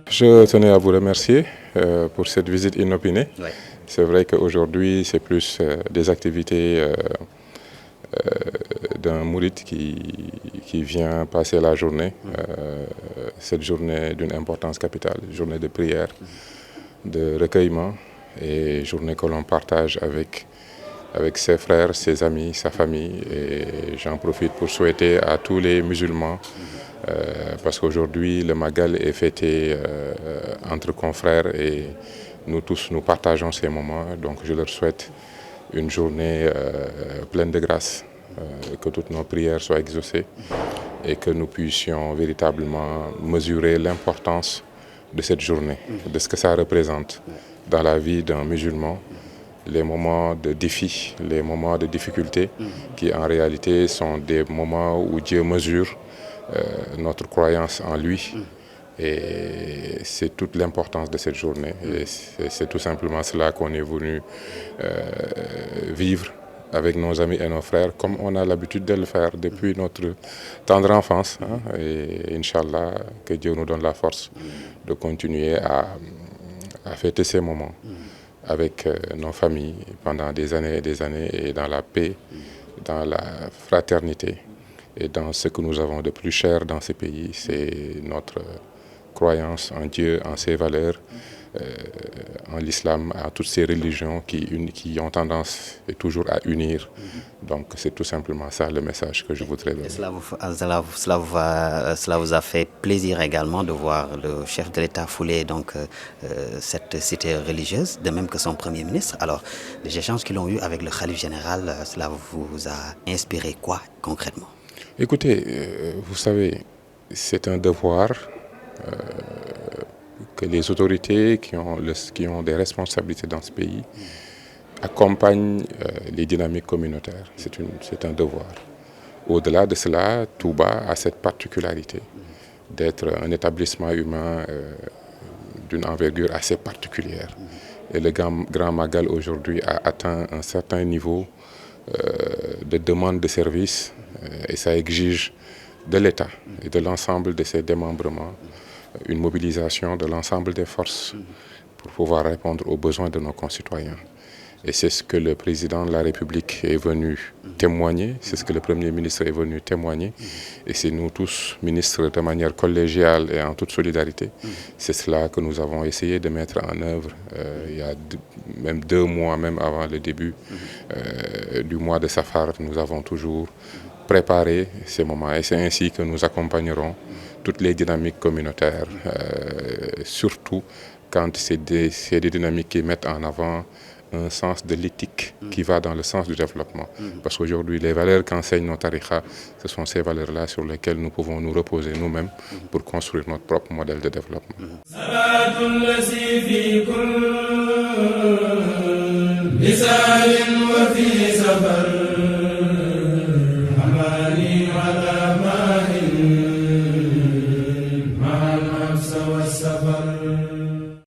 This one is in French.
Je tenais à vous remercier pour cette visite inopinée. Ouais. C'est vrai qu'aujourd'hui, c'est plus des activités d'un mouride qui vient passer la journée, cette journée d'une importance capitale, journée de prière, de recueillement et journée que l'on partage avec ses frères, ses amis, sa famille. Et j'en profite pour souhaiter à tous les musulmans, parce qu'aujourd'hui le Magal est fêté entre confrères et nous tous nous partageons ces moments. Donc je leur souhaite une journée pleine de grâce, que toutes nos prières soient exaucées et que nous puissions véritablement mesurer l'importance de cette journée, de ce que ça représente dans la vie d'un musulman, les moments de défi, les moments de difficulté, qui en réalité sont des moments où Dieu mesure notre croyance en lui. Et c'est toute l'importance de cette journée. Et c'est tout simplement cela qu'on est venu vivre avec nos amis et nos frères, comme on a l'habitude de le faire depuis notre tendre enfance. Et Inch'Allah, que Dieu nous donne la force de continuer à fêter ces moments avec nos familles pendant des années et des années, et dans la paix, dans la fraternité et dans ce que nous avons de plus cher dans ces pays, c'est notre croyance en Dieu, en ses valeurs, en l'islam, à toutes ces religions qui ont tendance et toujours à unir. Donc c'est tout simplement ça le message que je voudrais donner. Cela vous a fait plaisir également de voir le chef de l'État fouler donc, cette cité religieuse, de même que son Premier ministre. Alors, les échanges qu'ils ont eus avec le Khalife général, cela vous a inspiré quoi concrètement? Écoutez, vous savez, c'est un devoir que les autorités qui ont des responsabilités dans ce pays accompagnent les dynamiques communautaires. C'est un devoir. Au-delà de cela, Touba a cette particularité d'être un établissement humain d'une envergure assez particulière. Et le Grand Magal aujourd'hui a atteint un certain niveau de demande de services, et ça exige de l'État et de l'ensemble de ses démembrements une mobilisation de l'ensemble des forces pour pouvoir répondre aux besoins de nos concitoyens. Et c'est ce que le président de la République est venu témoigner, c'est ce que le Premier ministre est venu témoigner, et c'est nous tous, ministres, de manière collégiale et en toute solidarité, c'est cela que nous avons essayé de mettre en œuvre il y a même 2 mois, même avant le début du mois de Safar. Nous avons toujours préparé ces moments, et c'est ainsi que nous accompagnerons toutes les dynamiques communautaires, surtout quand c'est des dynamiques qui mettent en avant un sens de l'éthique qui va dans le sens du développement. Parce qu'aujourd'hui, les valeurs qu'enseignent nos tariqas, ce sont ces valeurs-là sur lesquelles nous pouvons nous reposer nous-mêmes pour construire notre propre modèle de développement.